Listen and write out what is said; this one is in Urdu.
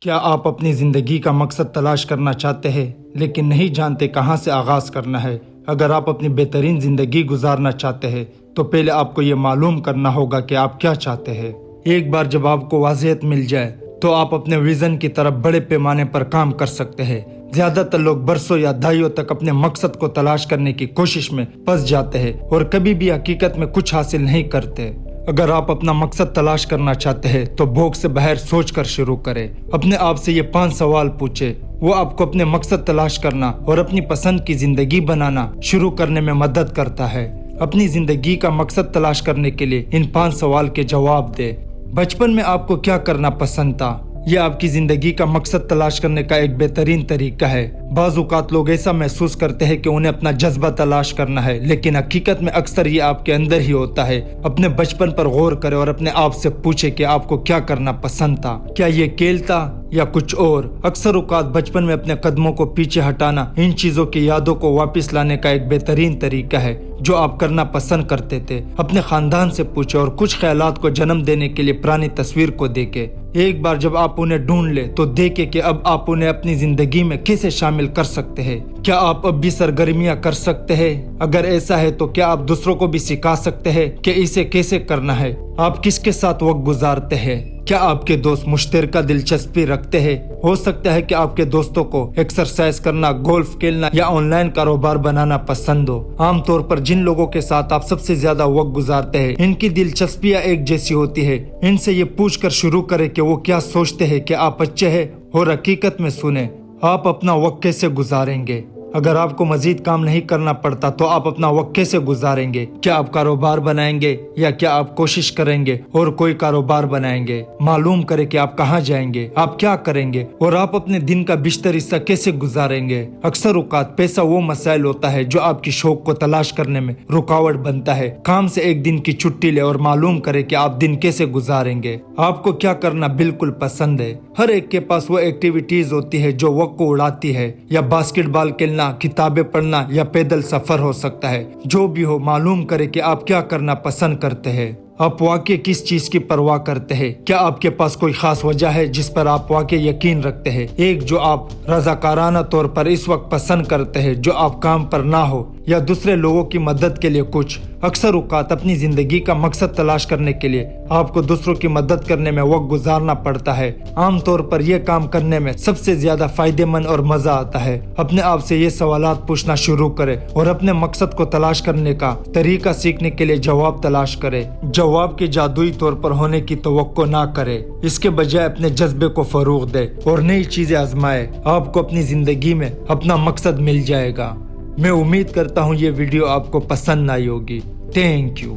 کیا آپ اپنی زندگی کا مقصد تلاش کرنا چاہتے ہیں لیکن نہیں جانتے کہاں سے آغاز کرنا ہے؟ اگر آپ اپنی بہترین زندگی گزارنا چاہتے ہیں تو پہلے آپ کو یہ معلوم کرنا ہوگا کہ آپ کیا چاہتے ہیں۔ ایک بار جب آپ کو واضحیت مل جائے تو آپ اپنے ویژن کی طرف بڑے پیمانے پر کام کر سکتے ہیں۔ زیادہ تر لوگ برسوں یا دہائیوں تک اپنے مقصد کو تلاش کرنے کی کوشش میں پھنس جاتے ہیں اور کبھی بھی حقیقت میں کچھ حاصل نہیں کرتے۔ اگر آپ اپنا مقصد تلاش کرنا چاہتے ہیں تو بھوک سے باہر سوچ کر شروع کریں۔ اپنے آپ سے یہ 5 سوال پوچھیں، وہ آپ کو اپنے مقصد تلاش کرنا اور اپنی پسند کی زندگی بنانا شروع کرنے میں مدد کرتا ہے۔ اپنی زندگی کا مقصد تلاش کرنے کے لیے ان 5 سوال کے جواب دیں۔ بچپن میں آپ کو کیا کرنا پسند تھا؟ یہ آپ کی زندگی کا مقصد تلاش کرنے کا ایک بہترین طریقہ ہے۔ بعض اوقات لوگ ایسا محسوس کرتے ہیں کہ انہیں اپنا جذبہ تلاش کرنا ہے، لیکن حقیقت میں اکثر یہ آپ کے اندر ہی ہوتا ہے۔ اپنے بچپن پر غور کریں اور اپنے آپ سے پوچھیں کہ آپ کو کیا کرنا پسند تھا۔ کیا یہ کھیل تھا یا کچھ اور؟ اکثر اوقات بچپن میں اپنے قدموں کو پیچھے ہٹانا ان چیزوں کی یادوں کو واپس لانے کا ایک بہترین طریقہ ہے جو آپ کرنا پسند کرتے تھے۔ اپنے خاندان سے پوچھیں اور کچھ خیالات کو جنم دینے کے لیے پرانی تصویر کو دیکھیں۔ ایک بار جب آپ انہیں ڈھونڈ لیں تو دیکھیں کہ اب آپ انہیں اپنی زندگی میں کیسے شامل کر سکتے ہیں۔ کیا آپ اب بھی سرگرمیاں کر سکتے ہیں؟ اگر ایسا ہے تو کیا آپ دوسروں کو بھی سکھا سکتے ہیں کہ اسے کیسے کرنا ہے؟ آپ کس کے ساتھ وقت گزارتے ہیں؟ کیا آپ کے دوست مشترکہ دلچسپی رکھتے ہیں؟ ہو سکتا ہے کہ آپ کے دوستوں کو ایکسرسائز کرنا، گولف کھیلنا یا آن لائن کاروبار بنانا پسند ہو۔ عام طور پر جن لوگوں کے ساتھ آپ سب سے زیادہ وقت گزارتے ہیں ان کی دلچسپیاں ایک جیسی ہوتی ہے۔ ان سے یہ پوچھ کر شروع کریں کہ وہ کیا سوچتے ہیں کہ آپ اچھے ہیں، اور حقیقت میں سنیں آپ اپنا وقت کیسے گزاریں گے۔ اگر آپ کو مزید کام نہیں کرنا پڑتا تو آپ اپنا وقت کیسے گزاریں گے؟ کیا آپ کاروبار بنائیں گے یا کیا آپ کوشش کریں گے اور کوئی کاروبار بنائیں گے؟ معلوم کریں کہ آپ کہاں جائیں گے، آپ کیا کریں گے اور آپ اپنے دن کا بیشتر حصہ کیسے گزاریں گے۔ اکثر اوقات پیسہ وہ مسائل ہوتا ہے جو آپ کی شوق کو تلاش کرنے میں رکاوٹ بنتا ہے۔ کام سے ایک دن کی چھٹی لے اور معلوم کریں کہ آپ دن کیسے گزاریں گے۔ آپ کو کیا کرنا بالکل پسند ہے؟ ہر ایک کے پاس وہ ایکٹیویٹیز ہوتی ہے جو وقت کو اڑاتی ہے، یا باسکٹ بال کھیلنا، کتابیں پڑھنا یا پیدل سفر ہو سکتا ہے۔ جو بھی ہو، معلوم کریں کہ آپ کیا کرنا پسند کرتے ہیں۔ آپ واقعی کس چیز کی پرواہ کرتے ہیں؟ کیا آپ کے پاس کوئی خاص وجہ ہے جس پر آپ واقعی یقین رکھتے ہیں؟ ایک جو آپ رضاکارانہ طور پر اس وقت پسند کرتے ہیں جو آپ کام پر نہ ہو، یا دوسرے لوگوں کی مدد کے لیے کچھ۔ اکثر اوقات اپنی زندگی کا مقصد تلاش کرنے کے لیے آپ کو دوسروں کی مدد کرنے میں وقت گزارنا پڑتا ہے۔ عام طور پر یہ کام کرنے میں سب سے زیادہ فائدہ مند اور مزہ آتا ہے۔ اپنے آپ سے یہ سوالات پوچھنا شروع کریں اور اپنے مقصد کو تلاش کرنے کا طریقہ سیکھنے کے لیے جواب تلاش کریں۔ جواب کے جادوئی طور پر ہونے کی توقع نہ کریں، اس کے بجائے اپنے جذبے کو فروغ دیں اور نئی چیزیں آزمائیں۔ آپ کو اپنی زندگی میں اپنا مقصد مل جائے گا۔ میں امید کرتا ہوں یہ ویڈیو آپ کو پسند آئی ہوگی۔ Thank you.